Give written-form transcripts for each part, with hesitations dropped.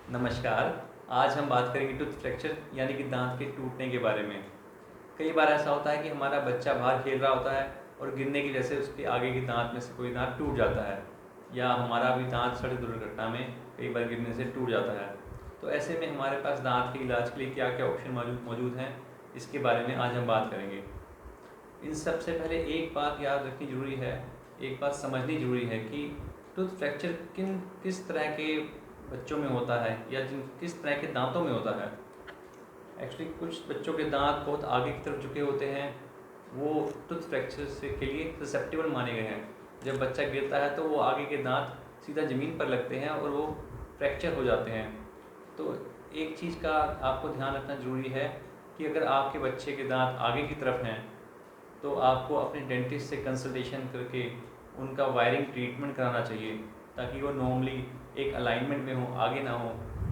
नमस्कार। आज हम बात करेंगे टूथ फ्रैक्चर यानी कि दांत के टूटने के बारे में। कई बार ऐसा होता है कि हमारा बच्चा बाहर खेल रहा होता है और गिरने की वजह से उसके आगे के दांत में से कोई दांत टूट जाता है, या हमारा भी दांत सड़क दुर्घटना में कई बार गिरने से टूट जाता है। तो ऐसे में हमारे पास दांत के इलाज के लिए क्या क्या ऑप्शन मौजूद हैं, इसके बारे में आज हम बात करेंगे। इन सबसे पहले एक बात याद रखनी ज़रूरी है, एक बात समझनी ज़रूरी है कि टूथ फ्रैक्चर किस तरह के बच्चों में होता है या किस तरह के दांतों में होता है। एक्चुअली कुछ बच्चों के दांत बहुत आगे की तरफ झुके होते हैं, वो टूथ फ्रैक्चर से के लिए ससेप्टेबल माने गए हैं। जब बच्चा गिरता है तो वो आगे के दांत सीधा ज़मीन पर लगते हैं और वो फ्रैक्चर हो जाते हैं। तो एक चीज़ का आपको ध्यान रखना ज़रूरी है कि अगर आपके बच्चे के दांत आगे की तरफ हैं तो आपको अपने डेंटिस्ट से कंसल्टेशन करके उनका वायरिंग ट्रीटमेंट कराना चाहिए, ताकि वो नॉर्मली एक अलाइनमेंट में हो, आगे ना हो,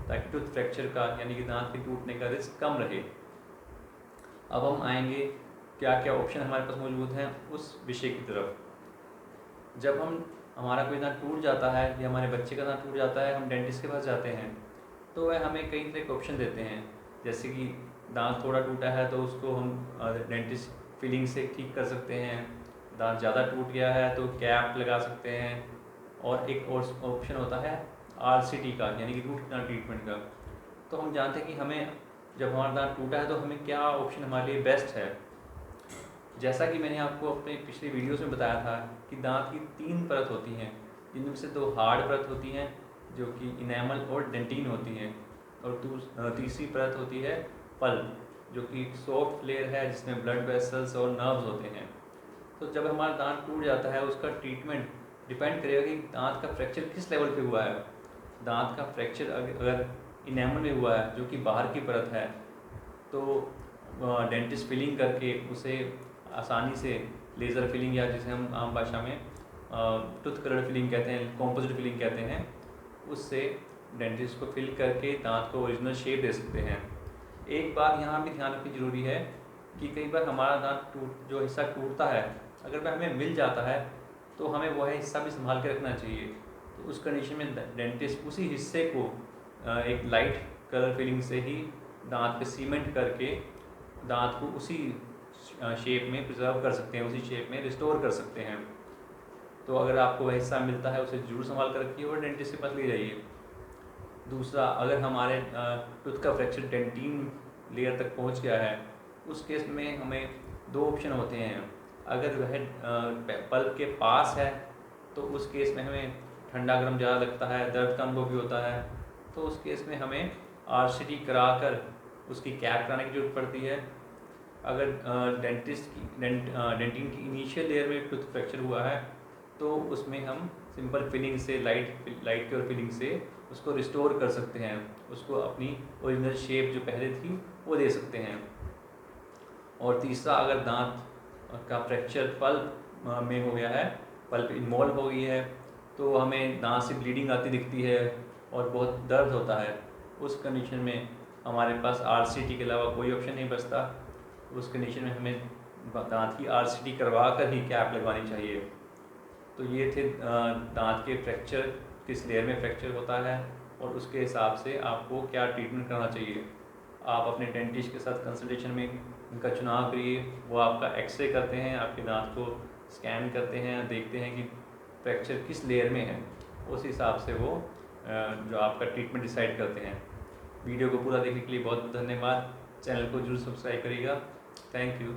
ताकि टूथ फ्रैक्चर का यानी कि दांत के टूटने का रिस्क कम रहे। अब हम आएंगे क्या क्या ऑप्शन हमारे पास मौजूद हैं उस विषय की तरफ। जब हमारा कोई दांत टूट जाता है या हमारे बच्चे का दांत टूट जाता है, हम डेंटिस्ट के पास जाते हैं तो वह हमें कई तरह के ऑप्शन देते हैं। जैसे कि दांत थोड़ा टूटा है तो उसको हम डेंटिस्ट फिलिंग से ठीक कर सकते हैं। दांत ज़्यादा टूट गया है तो कैप लगा सकते हैं। और एक और ऑप्शन होता है RCT का, यानी कि रूट कनाल ट्रीटमेंट का। तो हम जानते हैं कि हमें जब हमारा दांत टूटा है तो हमें क्या ऑप्शन हमारे लिए बेस्ट है। जैसा कि मैंने आपको अपने पिछले वीडियोस में बताया था कि दांत की 3 परत होती हैं, जिनमें से 2 हार्ड परत होती हैं जो कि इनेमल और डेंटिन होती हैं, और तीसरी परत होती है पल्प, जो कि सॉफ्ट लेयर है जिसमें ब्लड वेसल्स और नर्व्स होते हैं। तो जब हमारा दांत टूट जाता है उसका ट्रीटमेंट डिपेंड करेगा कि दांत का फ्रैक्चर किस लेवल पे हुआ है। दांत का फ्रैक्चर अगर इनेमल में हुआ है जो कि बाहर की परत है, तो डेंटिस्ट फिलिंग करके उसे आसानी से लेज़र फिलिंग, या जिसे हम आम भाषा में टूथ कलर फिलिंग कहते हैं, कॉम्पोजिट फिलिंग कहते हैं, उससे डेंटिस्ट को फिल करके दांत को ओरिजिनल शेप दे सकते हैं। एक बात यहाँ भी ध्यान रखनी ज़रूरी है कि कई बार हमारा दांत जो हिस्सा टूटता है, अगर वह हमें मिल जाता है तो हमें वह हिस्सा भी संभाल के रखना चाहिए। तो उस कंडीशन में डेंटिस्ट उसी हिस्से को एक लाइट कलर फिलिंग से ही दांत पे सीमेंट करके दांत को उसी शेप में प्रिजर्व कर सकते हैं, उसी शेप में रिस्टोर कर सकते हैं। तो अगर आपको वह हिस्सा मिलता है उसे जरूर संभाल कर रखिए और डेंटिस्ट के पास ले जाइए। दूसरा, अगर हमारे टूथ का फ्रैक्चर डेंटिन लेयर तक पहुंच गया है, उस केस में हमें 2 ऑप्शन होते हैं। अगर वह पल्प के पास है तो उस केस में हमें ठंडा गर्म ज़्यादा लगता है, दर्द का अनुभव भी होता है, तो उस केस में हमें RCT करा कर उसकी कैप कराने की ज़रूरत पड़ती है। अगर डेंटिन की इनिशियल लेयर में टूथ फ्रैक्चर हुआ है तो उसमें हम सिंपल फिलिंग से, लाइट क्योर फिलिंग से उसको रिस्टोर कर सकते हैं, उसको अपनी ओरिजिनल शेप जो पहले थी वो दे सकते हैं। और तीसरा, अगर दांत का फ्रैक्चर पल्प में हो गया है, पल्प इन्वॉल्व हो गई है, तो हमें दांत से ब्लीडिंग आती दिखती है और बहुत दर्द होता है, उस कंडीशन में हमारे पास RCT के अलावा कोई ऑप्शन नहीं बचता। उस कंडीशन में हमें दांत की RCT करवा कर ही कैप लगवानी चाहिए। तो ये थे दांत के फ्रैक्चर, किस लेयर में फ्रैक्चर होता है और उसके हिसाब से आपको क्या ट्रीटमेंट करना चाहिए। आप अपने डेंटिस्ट के साथ कंसल्टेशन में उनका चुनाव करिए। वो आपका एक्सरे करते हैं, आपके दांत को स्कैन करते हैं, देखते हैं कि फ्रैक्चर किस लेयर में है, उस हिसाब से वो जो आपका ट्रीटमेंट डिसाइड करते हैं। वीडियो को पूरा देखने के लिए बहुत बहुत धन्यवाद। चैनल को जरूर सब्सक्राइब करिएगा। Thank you.